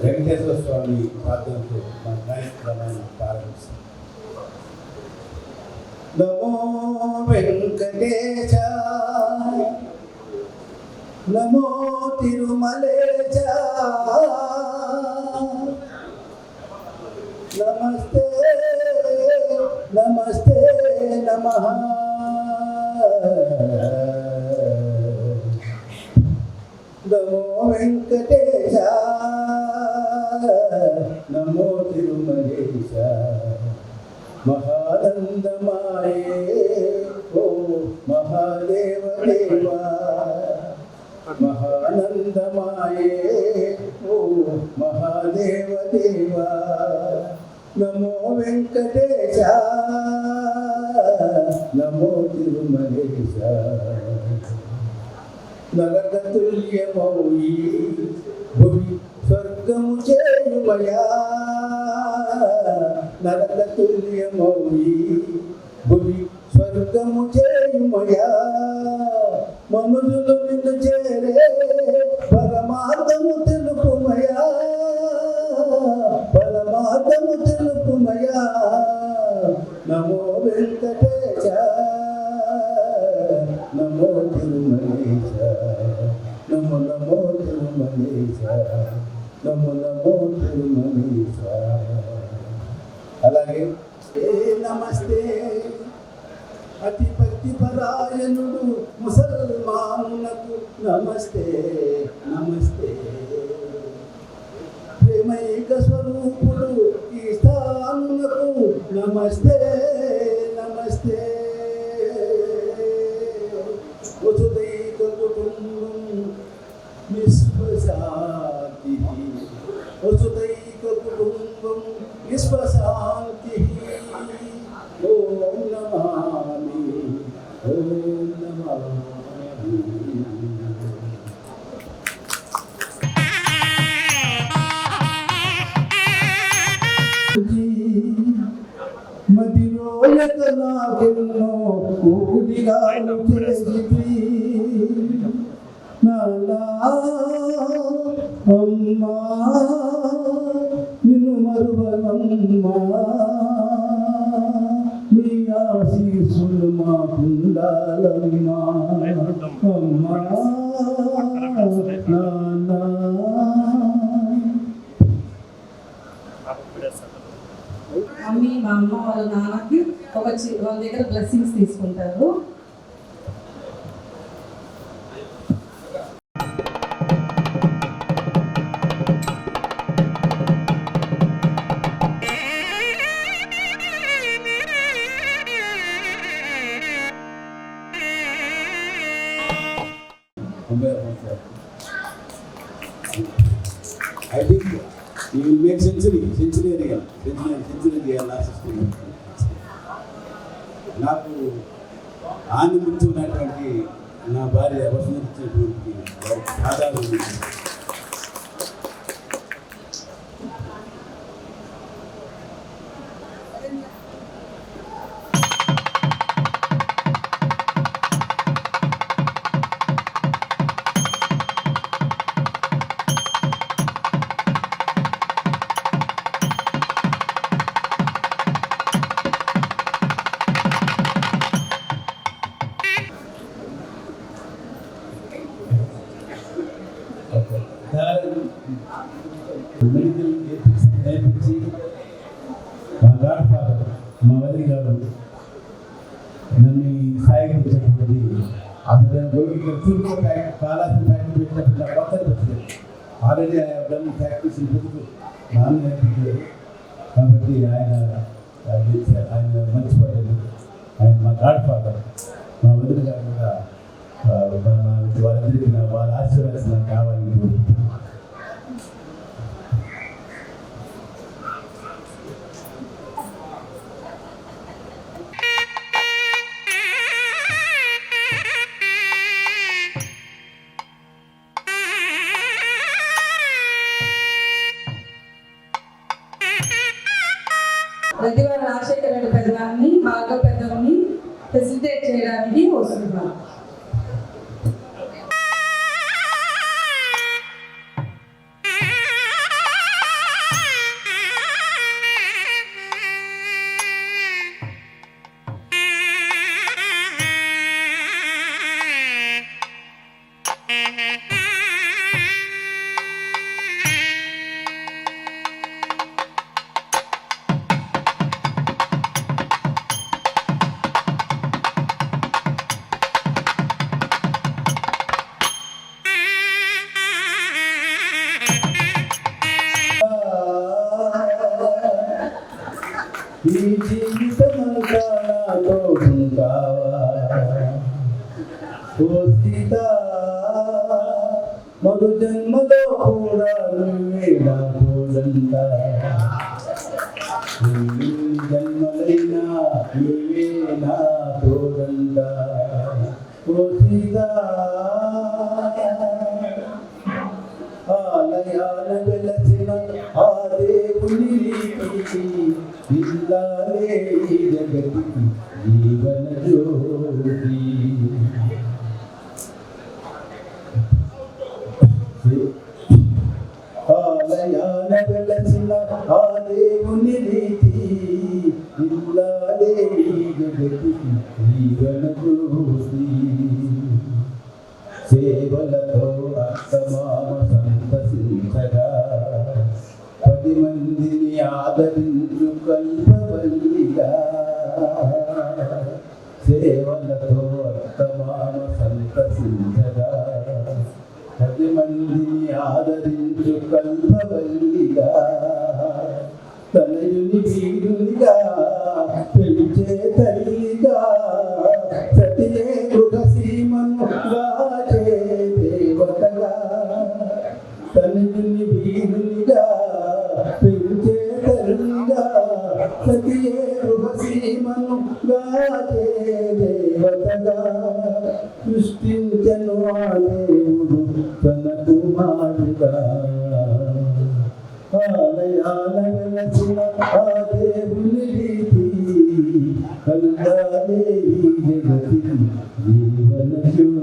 వెంకటేశ్వర స్వామి ప్రార్థనతో మన కార్యక్రమాన్ని ప్రారంభిస్తాం. నమో వెంకటేశ, నమో తిరుమలేశ, నమస్తే నమస్తే నమః. నమో వెంకటేశ, నమో తిరుమలేశ, మహానందమాయే ఓ మహాదేవ దేవా, మహానందమాయే ఓ మహాదేవ దేవా. నమో వెంకటేశ, నమో తిరుమలేశ, నరకతుల్యమౌయి భువి స్వర్గము చేయుమయా, నరకతుల్యమౌయి భువి స్వర్గము చేయుమయా. మనుజులు నిన్ను చేరే పరమార్థము తెలుపుమయా, పరమార్థము తెలుపుమయా. నమో వెంకటేశ, నమో తిరుమలేశ, నమో నమో తిరుమలేశ, నమో నమో తిరుమలేశ. అలాగే నమస్తే అతి భక్తి పరాయణుడు ముసల్మానులకు నమస్తే నమస్తే. ప్రేమైక స్వరూపుడు ఈ స్థానులకు నమస్తే నమస్తే. వసుదైక కుటుంబం విశ్వశాంతి, వసుదైక కుటుంబం విశ్వశాంతి. ఓం నమామి, ఓం నమామి. మదిరోయక నాకెన్నో ఊడిగాలు చేసి నాలా అమ్మా నిన్ను మరువనమ్మా, నీ ఆశీస్సులు మాకుండాలమ్మా. అమ్మా నాన్న మమ్మీ మా అమ్మ వాళ్ళ నాన్నకి వాళ్ళ దగ్గర బ్లెస్సింగ్స్ తీసుకుంటారు. I think you will make century చేయాలని ఆశిస్తున్నాను. నాకు ఆనందించున్నటువంటి నా భార్య వసంతించినటువంటి ఆధారం మెడికల్ నేర్పించి మా గాడ్ ఫాదర్ మా వదిలి గారు నన్ను ఈ స్థాయికి వచ్చినటువంటి అసలు తూర్పు కాలాసి ఫ్యాక్టరీ పెట్టినప్పుడు నా కొత్త వచ్చింది. ఆల్రెడీ ఆయన డన్ ప్రాక్టీస్ బుక్ నాన్న నేర్పించారు కాబట్టి ఆయన మర్చిపోలేదు. ఆయన మా గాడ్ ఫాదర్ మా వదిలి గారు కూడా వాళ్ళందరికీ వాళ్ళ ఆశీర్వాదం నాకు కావాలని కోరుకుంటున్నాను. రెడ్డివారి రాజశేఖర రెడ్డి పెద్దగారిని భార్గవ పెద్దమ్ని ఫెసిలిటేట్ చేయడానికి వస్తున్నాం. ఈ జీవితమంతా నాతో ఉంటావా ఓ సీత, మరు జన్మలో కూడా నువ్వే నా తోడంట, జన్మలైనా నువ్వే నా తోడంట ఓ సీత. ఆలయాన వెలసిన ఆ దేవుని ఇల్లాలే జగతికి జీవన జ్యోతి. ఆలయాన వెలసిన ఆ దేవుని రీతి ఇల్లాలే జగతికి జీవన జ్యోతి. సేవలతో అత్తమామ సంతసించగా 10 మందిని ఆదరించు కల్పవల్లిగా. సేవలతో అత్తమామ సంతసించగా 10 మందిని ఆదరించు కల్పవల్లిగా. తనయుని వీరునిగా పెంచే తల్లిగా సతియే మృగసీమను రాజే దేవతగా. తనయుని వీరునిగా పెంచే తల్లిగా సతియే మృగసీమను రాజే దేవతగా. సృష్టించను ఆ దేవుడు తన కుమారుగా. ఆలయాల వెలసిన ఆ దేవుని రీతి కలుగాలే జగతి జీవన జ్యోతి.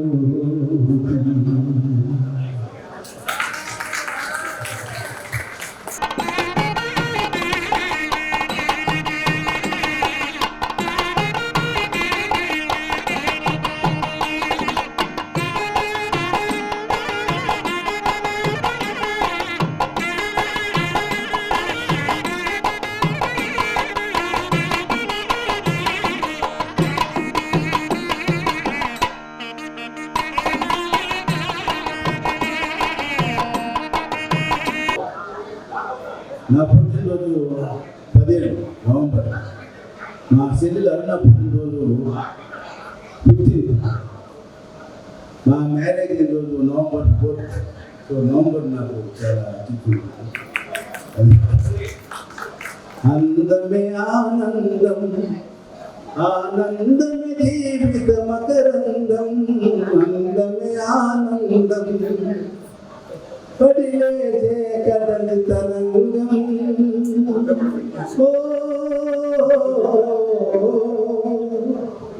నా పుట్టినరోజు 17 నవంబర్. మా చెల్లెలు అరుణ పుట్టినరోజు 15. మా మ్యారేజ్ రోజు నవంబర్ 4. సో నవంబర్ నాకు చాలా అందమే ఆనందం, ఆనందమే జీవిత మకరందం, అందమే ఆనందం పడిలేసే కడలి తరంగం. ఓ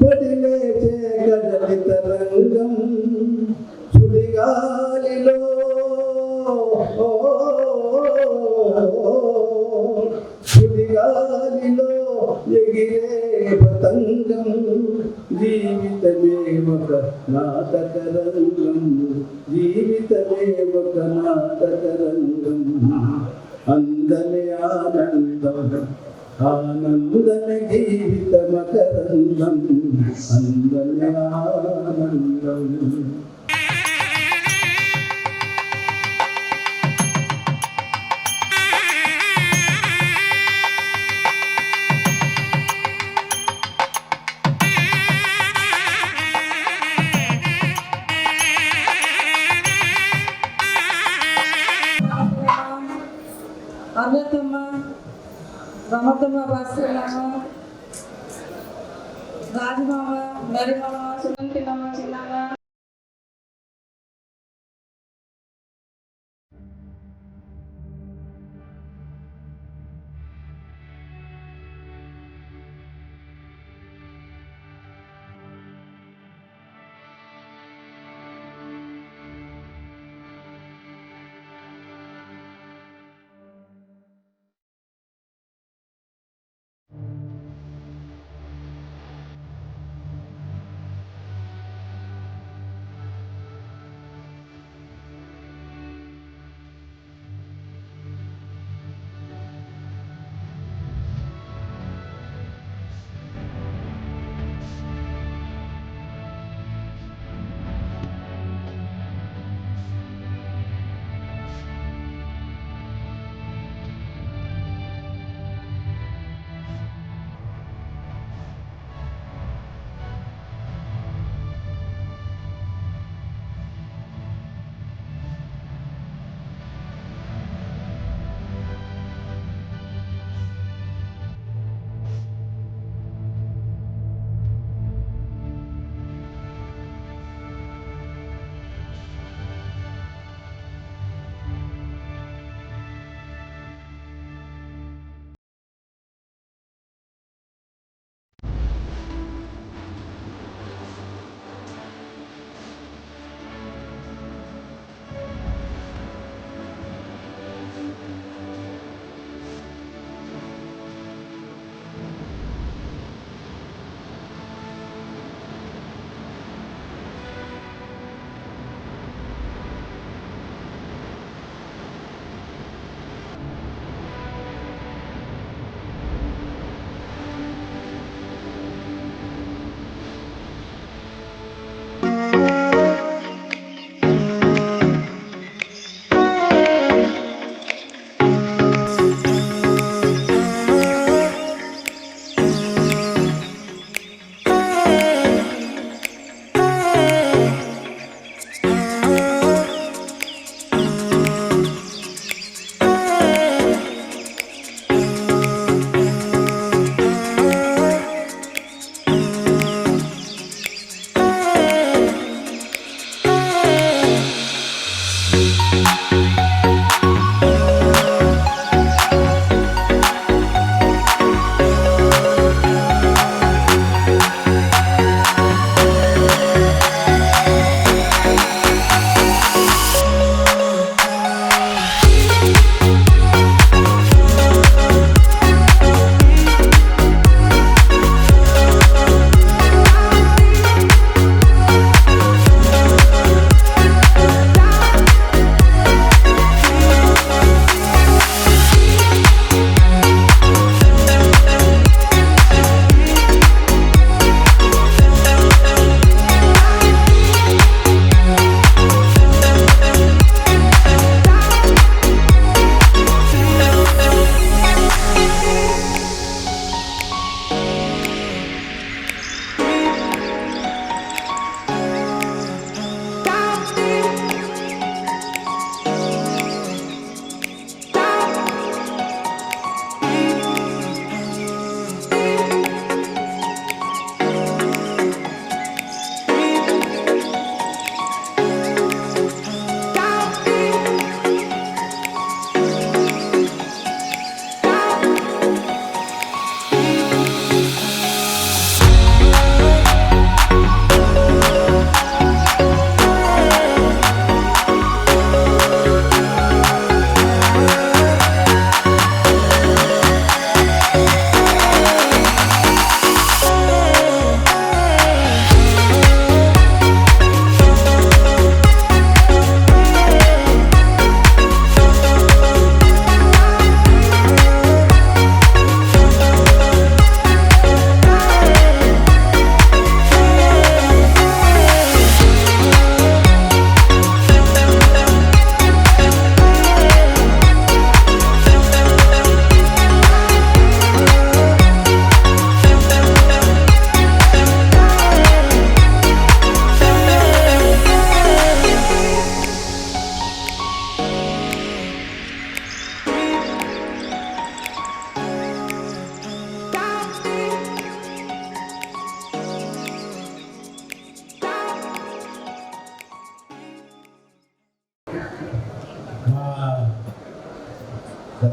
పడిలేసే కడలి తరంగం సుడిగాలిలో సుడిగాలిలో ఎగిరే పతంగం. జీవితమే ఒక నాటకరంగం, జీవితమే ఒక నాటకరంగం. అందమే ఆనందం, ఆనందమే జీవిత మకరందం, అందమే ఆనందం. అన్నతమ్మ, రమతమ్మ, భాస్కరమ్మ, రాజమామ, నరిమామ, సునంకినమ్మ, చిన్నమ్మ.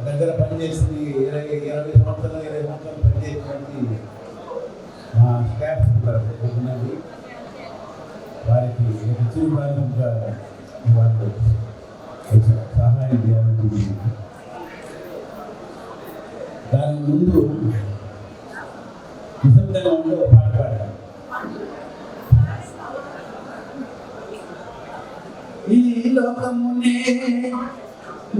దగ్గర పనిచేసి 20 సంవత్సరాలు పనిచేసినటువంటి మా స్టాఫ్ ఉన్నది. వారికి చిరు ప్రారంభంగా వాళ్ళు సహాయం చేయాలని దాని ముందు నిశ్శబ్దంగా ఉండి ఒక పాట పాడారు. ఈ లోకమునే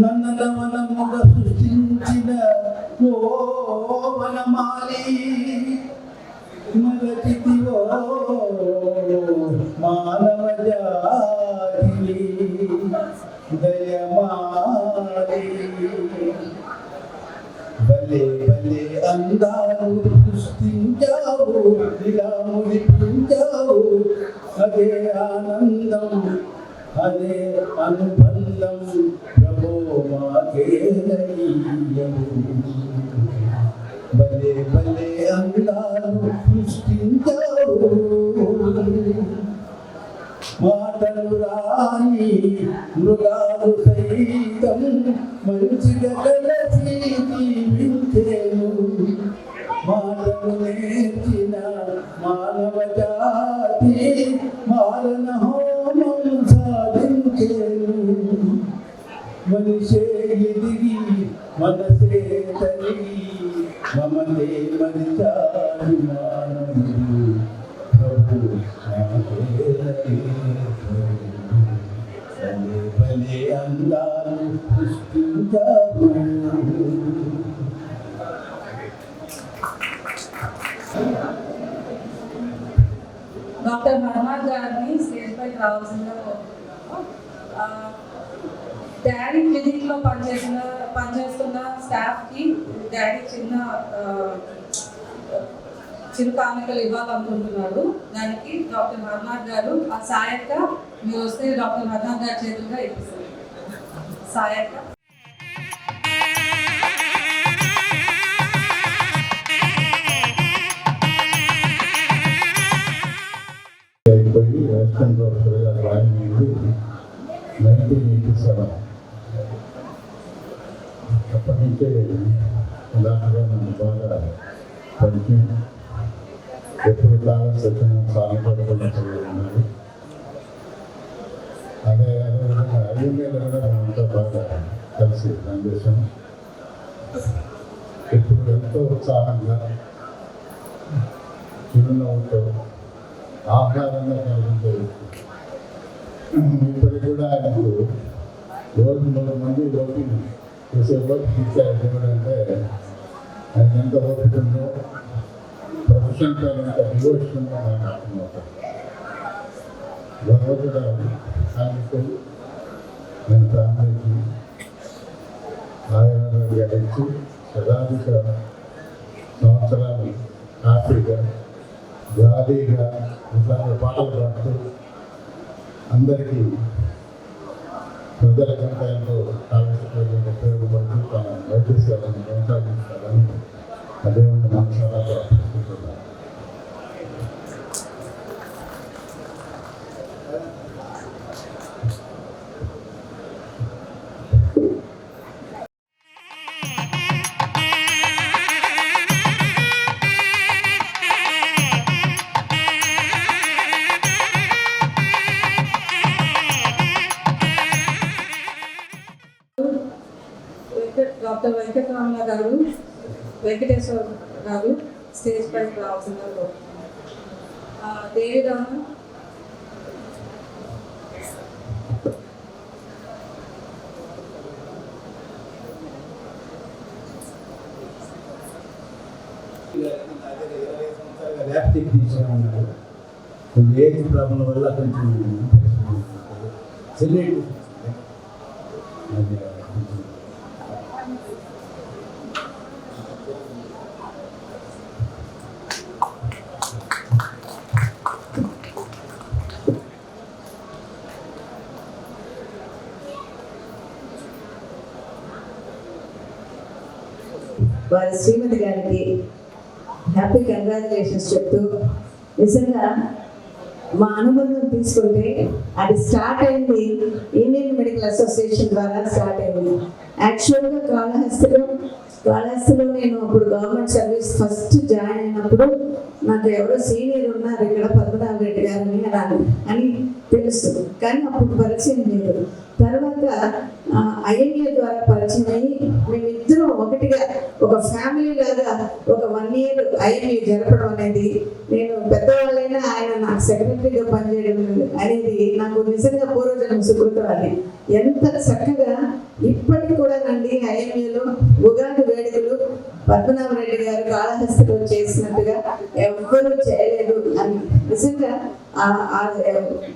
నన్నదవనముగా సృష్టించిన ఓ వనమాలి మగచితివో మానవ జాతి దయమాలి భలే భలే అందాలు సృష్టించావు ఇలా ముడిపించావు అదే ఆనందం అదే అనుబంధం ప్రభో మాకే దయ్యము భలే భలే అందాలు సృష్టించావు మాటలు రాని మృగాలు సైతం మంచిగా కలిసి జీవించేను మాటలు నేర్చిన మానవ జాతి మారణ హోమం సాధించేను మనిషే ఎదిగి మనసే తరిగి మమతే మరిచాడు మానవుడు ప్రభు భలే భలే అందాలు సృష్టించావు. డాక్టర్ హనుమాన్ గారిని స్టేజ్ పైకి రావాల్సిందిగా డాడీ క్లినిక్లో పనిచేస్తున్న స్టాఫ్కి డాడీ చిరు కానుకలు ఇవ్వాలనుకుంటున్నారు. దానికి డాక్టర్ హర్నాథ్ గారు ఆ సాయక్క మీరు వస్తే డాక్టర్ హర్నాథ్ గారి చేతులుగా ఇప్పిస్తారు. సాయక్క అయిపోయి వెస్టర్న్ ప్రొఫెసర్గా జాయిన్ అయ్యింది 1987. అప్పటి నుంచే డాక్టర్గా నన్ను బాగా పరిచయం. ఎప్పుడు క్లాస్ వచ్చిన సాయంత్రం చదువుతున్నారు. అదేవిధంగా ఐఎంఏలో కూడా మేమంతా బాగా కలిసి పనిచేసాం. ఇప్పుడు ఎంతో ఉత్సాహంగా చిరునవ్వుతో ఆహ్లాదంగా కలిగించే ఇప్పటికి కూడా ఆయనకు రోజు 3 మంది ఓపిక చేసే ఓపిక ఇచ్చారు. ఎందుకంటే ఆయన ఎంత ఓపిక ఉందో ప్రొఫెషన్ పైన ఎంత డివోషన్ ఉందో ఆయన అర్థమవుతారు. భగవద్గీత ఆయనకు నేను ఫ్యామిలీకి ఆయుర్వేదంగా ఇచ్చి శతాధిక సంవత్సరాలు హ్యాపీగా జాలీగా ఇట్లా పాటలు పాడుతూ అందరికీ ప్రజలకంతా ఎంతో ఆలోచించడం ఉపయోగపడుతూ తన వైద్య సేవలను కొనసాగించాలని అదే మనసారా ప్రార్థిస్తున్నాను. డాక్టర్ వెంకటరమణ గారు వెంకటేశ్వర గారు స్టేజ్ పైకి రావాల్సిందిగా దేవిరామ కొంచెం ఏజ్ ప్రాబ్లం వల్ల కొంచెం వారి శ్రీమతి గారికి హ్యాపీ కంగ్రాచులేషన్స్ చెప్తూ నిజంగా మా అనుబంధం తీసుకుంటే అది స్టార్ట్ అయింది ఇండియన్ మెడికల్ అసోసియేషన్ ద్వారా స్టార్ట్ అయింది. యాక్చువల్గా కాళహస్తిలో నేను అప్పుడు గవర్నమెంట్ సర్వీస్ ఫస్ట్ జాయిన్ అయినప్పుడు నాకు ఎవరో సీనియర్ ఉన్నారు ఇక్కడ పద్మనాభ రెడ్డి గారని అని తెలుసు, కానీ అప్పుడు పరిచయం లేదు. తర్వాత ఐఎంఏ ద్వారా పరిచయం అయ్యి మేమిద్దరం ఒకటిగా ఒక ఫ్యామిలీ లాగా ఒక 1 year ఐఎంఏ జరపడం అనేది, నేను పెద్దవాళ్ళైనా ఆయన నాకు సెక్రటరీగా పనిచేయడం అనేది నాకు నిజంగా పూర్వజన్మ సుకృతం. అది ఎంత చక్కగా ఇప్పటికి కూడా నండి ఐఎంఏలో ఉగాది వేడుకలు పద్మనాభరెడ్డి గారు కాళహస్తిలో చేసినట్టుగా ఎవ్వరూ చేయలేదు అని నిజంగా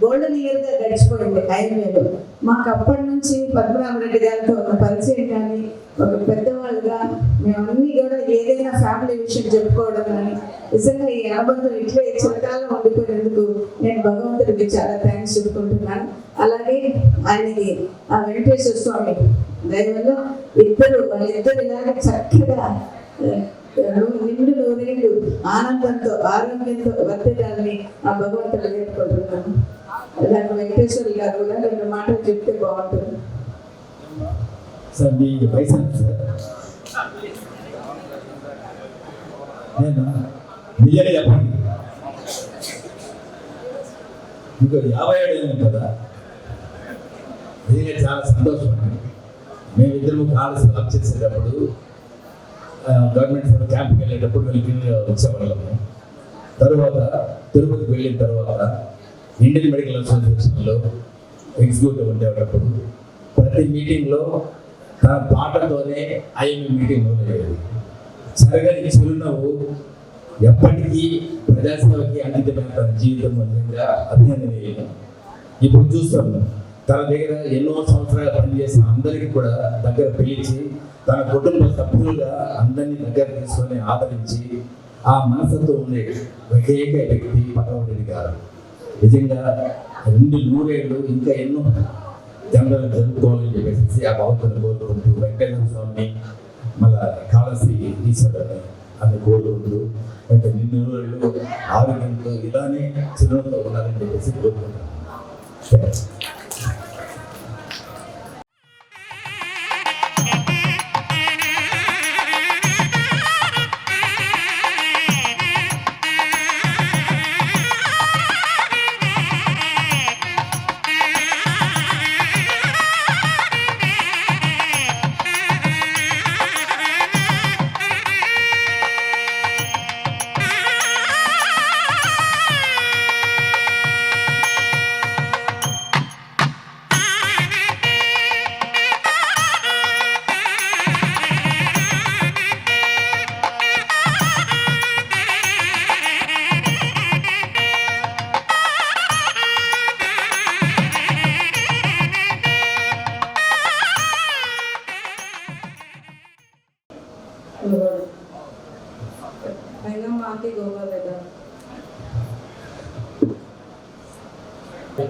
గోల్డెన్ ఇయర్గా గడిచిపోయింది ఐఎంఏలో. మాకు అప్పటి నుంచి పద్మనాభరెడ్డి గారితో ఒక పరిచయం కానీ ఒక పెద్దవాళ్ళుగా మేమన్నీ కూడా ఏదైనా ఫ్యామిలీ విషయం చెప్పుకోవడం కానీ నిజంగా ఈ అనుబంధం ఇట్లే చిరకాలం ఉండిపోయినందుకు నేను భగవంతుడికి చాలా థ్యాంక్స్ చెప్పుకుంటున్నాను. అలాగే ఆయనకి ఆ వెంకటేశ్వర స్వామి దయవల్ల వాళ్ళిద్దరు ఇలాగ చక్కగా నిండు నూరేళ్ళు ఆనందంతో ఆరోగ్యంతో వర్తిల్లాలని ఆ భగవంతుడు వేడుకుంటున్నాను. దాని వెంకటేశ్వరి గారు కూడా 2 మాటలు చెప్తే బాగుంటుంది. సార్ మీ వయసు సార్? నేను నిజంగా చెప్పండి, మీకు 57 కదా. నిజంగా చాలా సంతోషం అండి. మేమిద్దరు కాలేజ్ వర్క్ చేసేటప్పుడు గవర్నమెంట్ క్యాంప్కి వెళ్ళేటప్పుడు వచ్చేవాళ్ళము. తర్వాత తిరుపతికి వెళ్ళిన తర్వాత ఇండియన్ మెడికల్ అసోసియేషన్లో ఎగ్జిక్యూటివ్ ఉండేటప్పుడు ప్రతి మీటింగ్లో తన పాటతోనే ఐఎంఏ మీటింగ్ మొదలయ్యేది. సరగని చిరునవ్వు ఎప్పటికీ ప్రజాసేవకి అంకితమైన తన జీవితం నిజంగా అభినందనీయం. ఇప్పుడు చూస్తాము తన దగ్గర ఎన్నో సంవత్సరాలు పనిచేసిన అందరికీ కూడా దగ్గర పిలిచి తన కుటుంబ సభ్యులుగా అందరినీ దగ్గర తీసుకొని ఆదరించి ఆ మనసుతో ఉండే ఏకైక వ్యక్తి పద్మనాభరెడ్డి గారు. నిజంగా 2 నూరేళ్ళు ఇంకా ఎన్నో జనరల్ జరుపుకోవాలని చెప్పేసి ఆ భగవంతుని కోరుకుంటూ వెంకటేశ్వర స్వామిని మళ్ళా కాళహస్తి ఈశ్వరుని అని కోరుకుంటూ ఇంకా 2 నూరేళ్ళు ఆరోగ్యంతో ఇలానే చిరునవ్వుతో ఉండాలని చెప్పేసి కోరుకుంటున్నాను.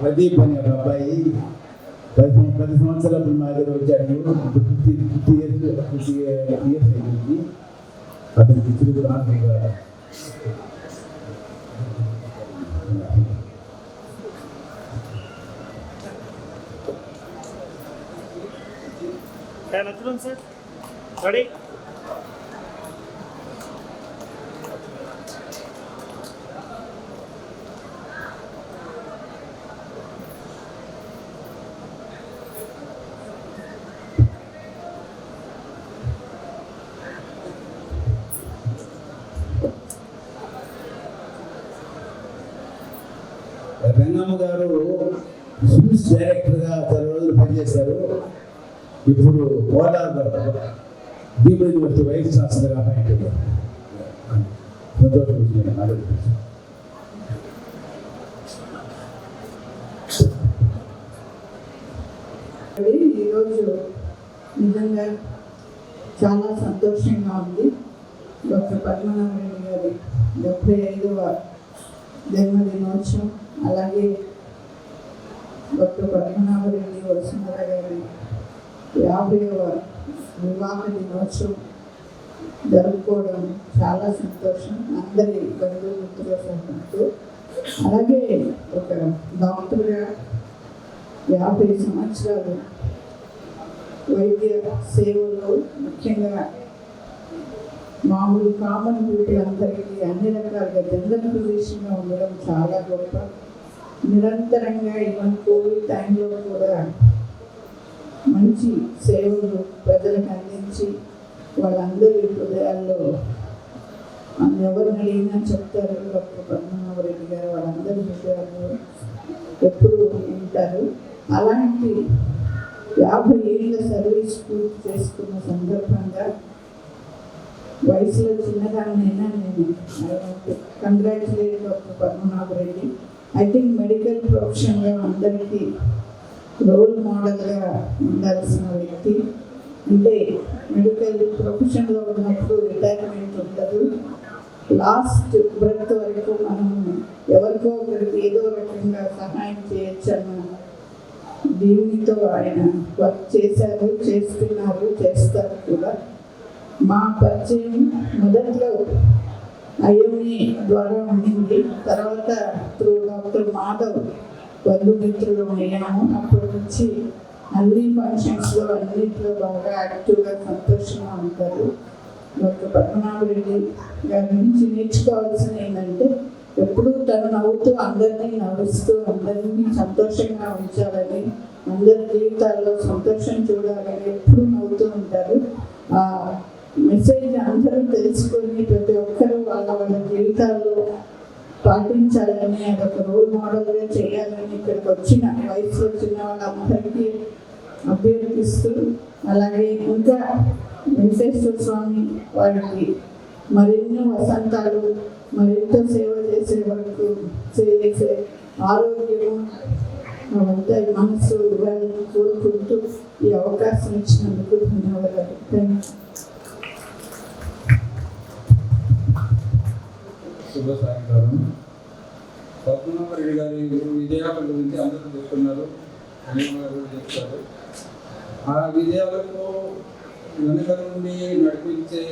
ప్రదీప్ అనే ఒక అబ్బాయి 10 సంవత్సరాలు మా దగ్గర వచ్చాడు. 50 years అయింది. అతనికి తిరుగు ఆర్థిక సార్ రెడీ. రంగమ్మ గారు స్విమ్స్ డైరెక్టర్గా 10 రోజులు పనిచేశారు. ఇప్పుడు భీమ యూనివర్సిటీ వైస్ ఛాన్సలర్గా అపాయింట్ అయ్యారు. సంతోషం. ఈరోజు నిజంగా చాలా సంతోషంగా ఉంది. డాక్టర్ పద్మనాభరెడ్డి గారి 75వ జన్మదినోత్సవం, అలాగే డాక్టర్ పద్మనాభరెడ్డి వసుంధర గారి 50వ వివాహ దినోత్సవం జరుపుకోవడం చాలా సంతోషం. అందరి బంధుమిత్రుల సహాయంతో అలాగే ఒక డాక్టర్గా 50 సంవత్సరాలు వైద్య సేవలో ముఖ్యంగా మామూలు కామన్ పీపుల్ అందరికీ అన్ని రకాలుగా జనరల్ ఫిజిషియన్గా ఉండడం చాలా గొప్ప. నిరంతరంగా ఈవెన్ కోవిడ్ టైంలో కూడా మంచి సేవలు ప్రజలకు అందించి వాళ్ళందరి హృదయాల్లో ఎవరిని అడిగినా చెప్తారు డాక్టర్ పద్మనాభరెడ్డి గారు వాళ్ళందరి హృదయాల్లో ఎప్పుడు ఉంటారు. అలాంటి 50 ఏళ్ళ సర్వీస్ పూర్తి చేసుకున్న సందర్భంగా వయసులో చిన్నదాన్నైనా నేను congratulate doctor Padmanabhareddy. I think medical ప్రొఫెషన్గా అందరికీ రోల్ మోడల్గా ఉండాల్సిన వ్యక్తి. అంటే మెడికల్ ప్రొఫెషన్లో ఉన్నప్పుడు రిటైర్మెంట్ ఉండదు. లాస్ట్ బ్రెత్ వరకు మనము ఎవరికో ఒకరికి ఏదో రకంగా సహాయం చేయొచ్చన్న దీనితో ఆయన వర్క్ చేశారు, చేస్తున్నారు, చేస్తారు కూడా. మా పరిచయం మొదట్లో ఐఎంఏ ద్వారా ఉండింది. తర్వాత త్రూ డాక్టర్ మాధవ్ బంధుమిత్రులు అయ్యాము. అప్పటి నుంచి అన్ని ఫంక్షన్స్లో అన్నింటిలో బాగా యాక్టివ్గా సంతోషంగా ఉంటారు. డాక్టర్ పద్మనాభరెడ్డి గారి నుంచి నేర్చుకోవాల్సిన ఏంటంటే ఎప్పుడూ తను నవ్వుతూ అందరినీ నవ్విస్తూ అందరినీ సంతోషంగా ఉంచాలని, అందరి జీవితాల్లో సంతోషం చూడాలని ఎప్పుడూ నవ్వుతూ ఉంటారు. ఆ మెసేజ్ అందరూ తెలుసుకొని ప్రతి ఒక్కరూ వాళ్ళ వాళ్ళ జీవితాల్లో పాటించాలని, అదొక రోల్ మోడల్గా చేయాలని ఇక్కడికి వచ్చిన వయసులో చిన్న వాళ్ళందరికీ అభ్యర్థిస్తూ, అలాగే ఇంకా వెంకటేశ్వర స్వామి వారికి మరెన్నో వసంతాలు మరింత సేవ చేసే వరకు చేసే ఆరోగ్యము అవంతా మనసు ఇవ్వాలని కోరుకుంటూ ఈ అవకాశం ఇచ్చినందుకు ధన్యవాదాలు. Thank you. శుభ సాయంకాలం. పద్మనాభరెడ్డి గారి విజయాల గురించి అందరూ చెప్తున్నారు, చెప్తారు. ఆ విజయాలకు వెనుక నుండి నడిపించే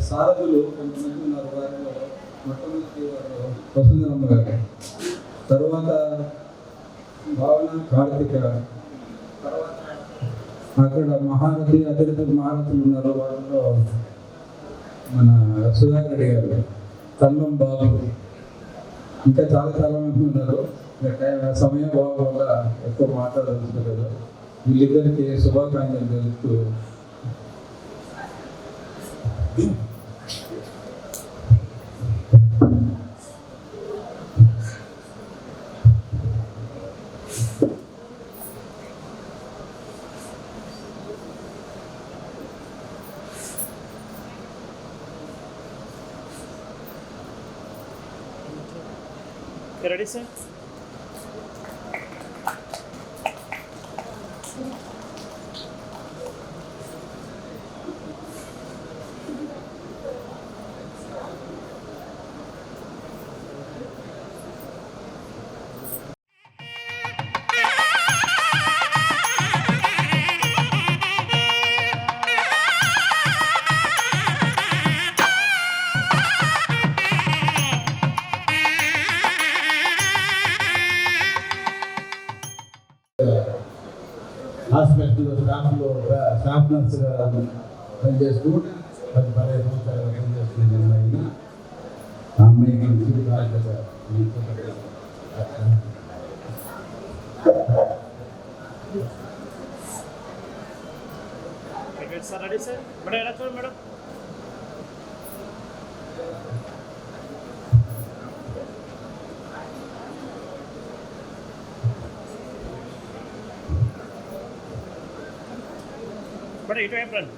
సారథులు కొంతమంది ఉన్నారు. వారిలో మొట్టమొదటి వారు వసుంధరమ్మ గారు, తర్వాత భావన కార్తిక, తర్వాత అక్కడ మహారథి అతిథులు మహారథులు ఉన్నారు. వాళ్ళలో మన సుధాకర్ రెడ్డి గారు, తన్నం బాబు, ఇంకా చాలా మంది ఉన్నారు. సమయం బాబు వల్ల ఎక్కువ మాట్లాడలేదు. వీళ్ళిద్దరికి శుభాకాంక్షలు తెలుస్తూ ready, sir? హాస్పిటల్లో స్టాఫ్ నర్సుగా పనిచేస్తూ 10-15 సంవత్సరాలు పనిచేస్తుంది అమ్మాయి. ఆ అమ్మాయికి sir, ready, sir? Madam, ఎలా చూడండి మేడం. మేడం ఇటువైపు రండి.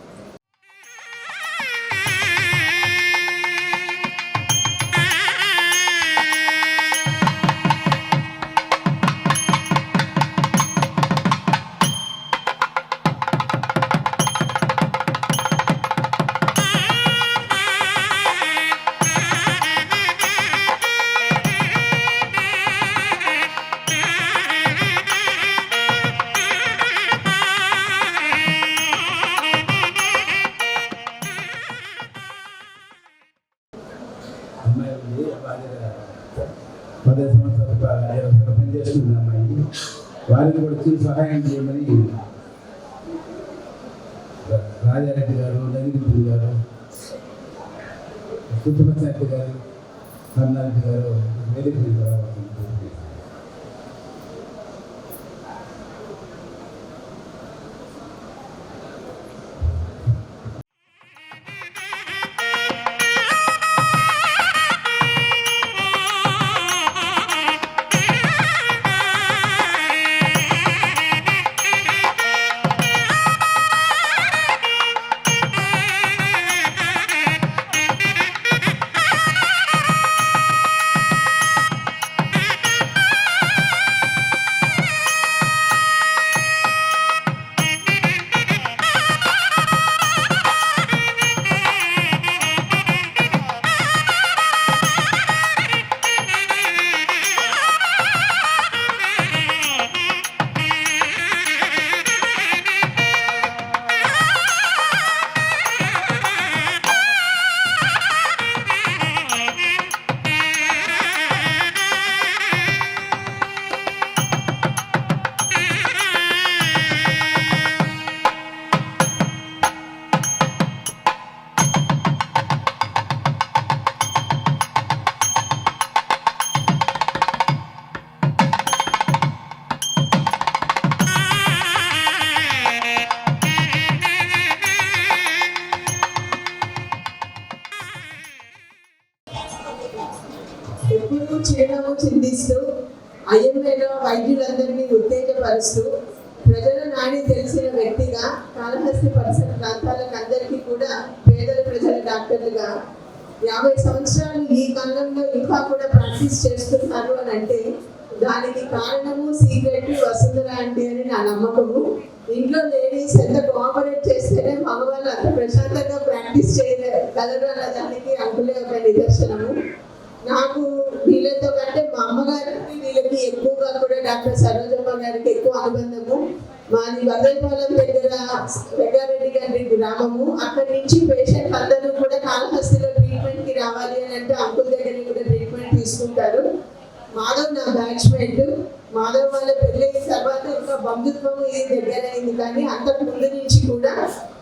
10 సంవత్సరాలు పనిచేస్తుంది అమ్మాయి. వారిని కూడా చూసి సహాయం చేయమని రాజారెడ్డి గారు, నగిరెడ్డి గారు, సుబ్రహ్మణ్య గారు, కర్ణారెడ్డి గారు వేదిక మీద రావాలని ఎప్పుడూ చిరునవ్వు చిందిస్తూ అయ్యమ్మలో వైద్యులందరినీ ఉత్తేజపరుస్తూ ప్రజల నాడి తెలిసిన వ్యక్తిగా కాళహస్తి పరిసర ప్రాంతాలకు అందరికీ కూడా పేదల ప్రజల డాక్టర్లుగా 50 సంవత్సరాలు ఈ కాలంలో ఇంకా కూడా ప్రాక్టీస్ చేస్తున్నారు అని అంటే దానికి కారణము సీక్రెట్ వసుంధర ఆంటీ అని నా నమ్మకము. ఇంట్లో లేడీస్ ఎంత కోఆపరేట్ చేస్తేనే మగవాళ్ళు అంత ప్రశాంతంగా ప్రాక్టీస్ చేయగలరు అన్న దానికి అంకులే ఒక నిదర్శనము. నాకు వీళ్ళతో కంటే మా అమ్మగారికి వీళ్ళకి ఎక్కువగా కూడా డాక్టర్ సరోజమ్మ గారికి ఎక్కువ అనుబంధము. మాది వదలపాలెం దగ్గర వెంగారెడ్డి గారి గ్రామము. అక్కడి నుంచి పేషెంట్ అందరూ కూడా కాళహస్తిలో ట్రీట్మెంట్ కి రావాలి అని అంటే అంకుల్ దగ్గర కూడా ట్రీట్మెంట్ తీసుకుంటారు. మాధవ్ నా బ్యాచ్మేట్. మాధవ్ వాళ్ళ పెళ్ళైన తర్వాత ఇంకా బంధుత్వం ఇది దగ్గర అయింది, కానీ అంతకు ముందు నుంచి కూడా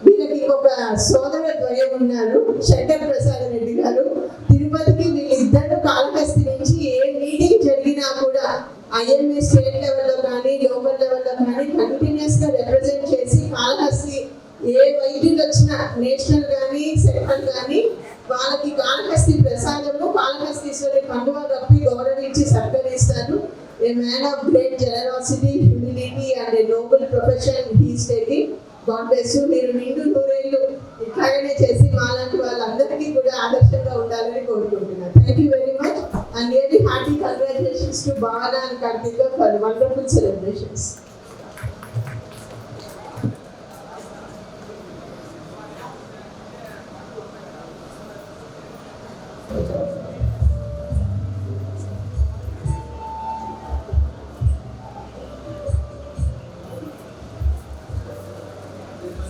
వీళ్ళకి ఒక సోదర ద్వయం ఉన్నారు, శంకర్ ప్రసాద్ రెడ్డి గారు. తిరుపతికి వీళ్ళిద్దరు కాళహస్తి నుంచి ఏ మీటింగ్ జరిగినా కూడా ఐఎంఏ స్టేట్ లెవెల్లో కానీ లోకల్ లెవెల్లో కానీ కంటిన్యూస్ గా రిప్రజెంట్ చేసి కాళహస్తి ఏ వైద్యులు వచ్చినా నేషనల్ కానీ సెంట్రల్ కానీ వాళ్ళకి కాళహస్తి ప్రసాదము కాళహస్తీశ్వరి కండువా కప్పి గౌరవించి సత్కరిస్తారు. A man of great generosity, humility and a noble profession he is taking. God bless you. మీరు నిండు నూరేళ్ళు ఇట్లాగనే చేసి మాలాంటి వాళ్ళందరికీ కూడా ఆదర్శంగా ఉండాలని కోరుకుంటున్నాను. Thank you very much and really hearty congratulations to Bhavana and Karthika for wonderful celebrations.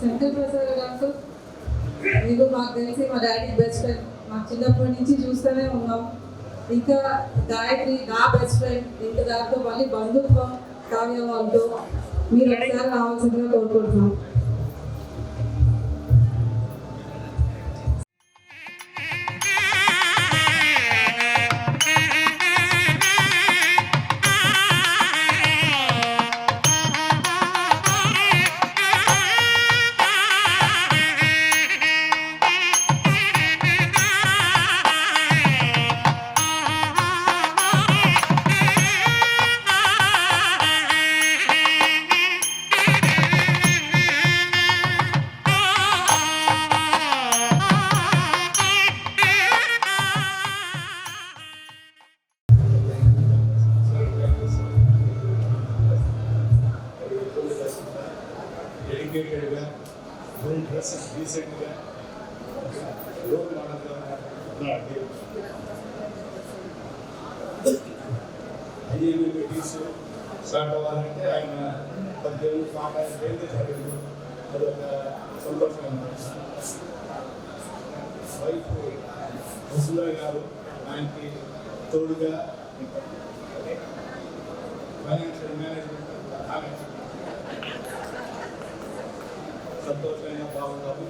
Shankar Prasad గారు మీకు మాకు తెలిసి మా డాడీ బెస్ట్ ఫ్రెండ్. మాకు చిన్నప్పటి నుంచి చూస్తూనే ఉన్నాం. ఇంకా గాయత్రి నా బెస్ట్ ఫ్రెండ్. ఇంకా దాంతో మళ్ళీ బంధుత్వం కావ్య వాళ్ళతో మీరు ఒకసారి రావాల్సిందిగా కోరుకుంటున్నాం. డెడికేటెడ్గా వెల్ డ్రెస్ డీసెంట్గా రోల్ మోడల్గా ఉన్నాడు. ఐఏబీ మీటింగ్స్ స్టార్ట్ అవ్వాలంటే ఆయన 18 కాంటాక్ట్ అయితే చదివింది. అదొక సంతోషంగా ఉంది. వైఫ్ వసుంధర గారు ఆయనకి తోడుగా ఫైనాన్షియల్ మేనేజ్మెంట్ ఆమె సంతోషంగా బాగుండాలి.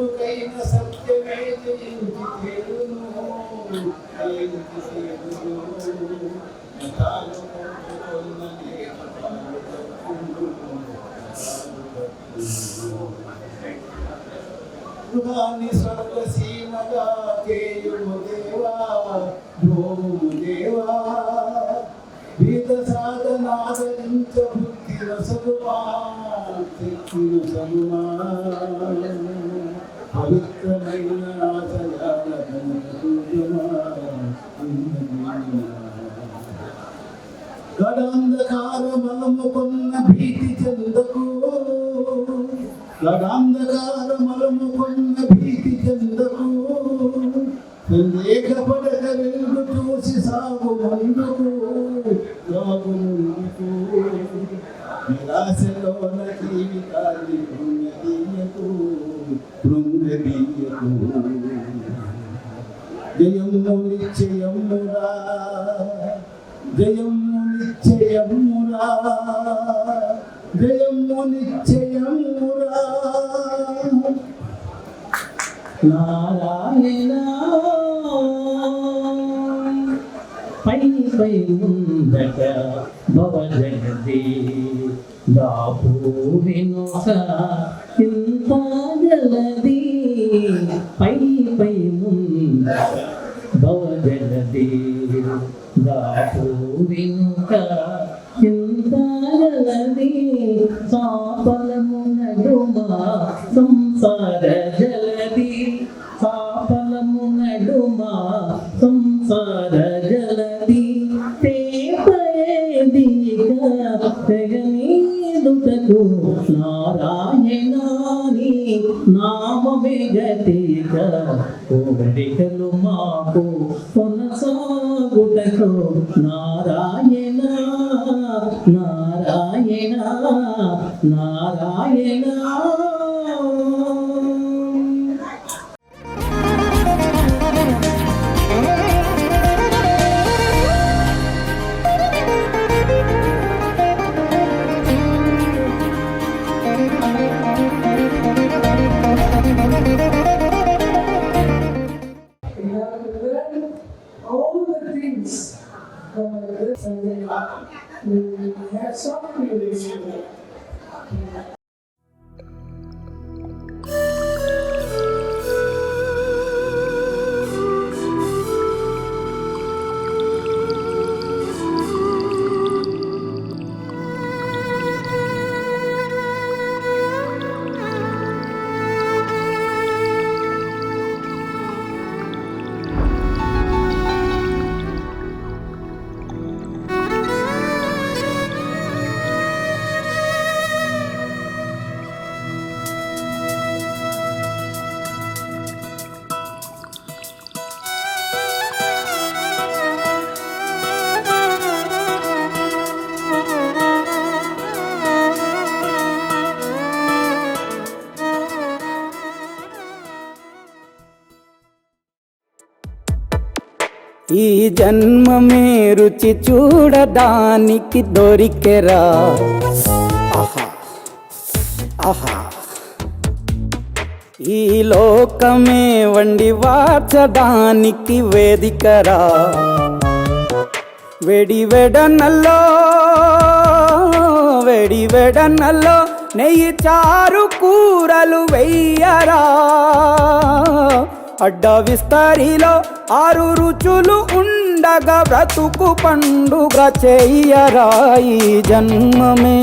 కొడుకైన సత్యమే జయించి తేలును జయించి తేలును మతాలు కొన్నది గృహాన్ని స్వర్గ సీమగా కేయుము దేవా భోము దేవా వేద సాధనాదరించ బుద్ధి రసగుమా శక్తిను సగుమా పవిత్రమైన ఆశయాల గడాంధకార మలము కొన్న భీతి చెందకు గడాంధకార మలము కొన్న భీతి చెందకు లేఖపడక వెలుగు చూసి సాగు ముందుకు సాగు ముందుకు నిరాశలోన జీవితాన్ని కృంగదీయకు కృంగదీయకు జయము నిశ్చయమురా జయము నిశ్చయమురా జయము నిశ్చయమురా నారాయణ పై పై ముందట భవజగది దాపు వినుక ఇంత జలది పై పై ముందట భవజగది దాపు వినుక ఇంత జలది సాపలము నడుమ సంసార జలది సాపలము నడుమ సంసార జలది తెగనీదుటకు నారాయణాని నామమే గతిక కోరికలు మాకు కొనసాగుటకు Narayana Narayana Narayana. All the things this and we have some relationship. ఈ జన్మమే రుచి చూడడానికి దొరికెరా ఆహా ఆహా ఈ లోకమే వండి వాచడానికి వేదికరా వెడనల్లో నెయ్యి చారు కూరలు వెయ్యరా అడ్డ విస్తరిలో 6 రుచులు ఉండగా బ్రతుకు పండుగ చెయ్యరా ఈ జన్మమే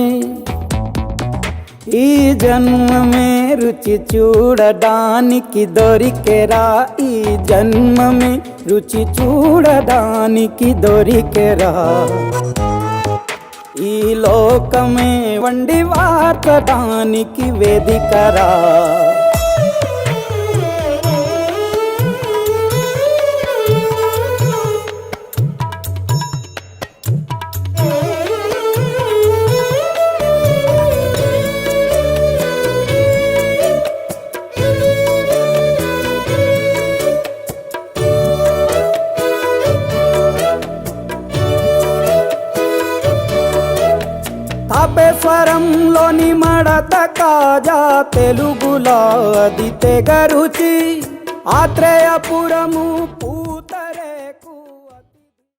రుచి చూడడానికి దొరికెరా ఈ జన్మమే రుచి చూడడానికి దొరికెరా ఈ లోకమే వండి వార్చడానికి వేదికరా స్వరంలోని మడత కాజా తెలుగులో అది తెగ రుచి ఆత్రేయపురము పూత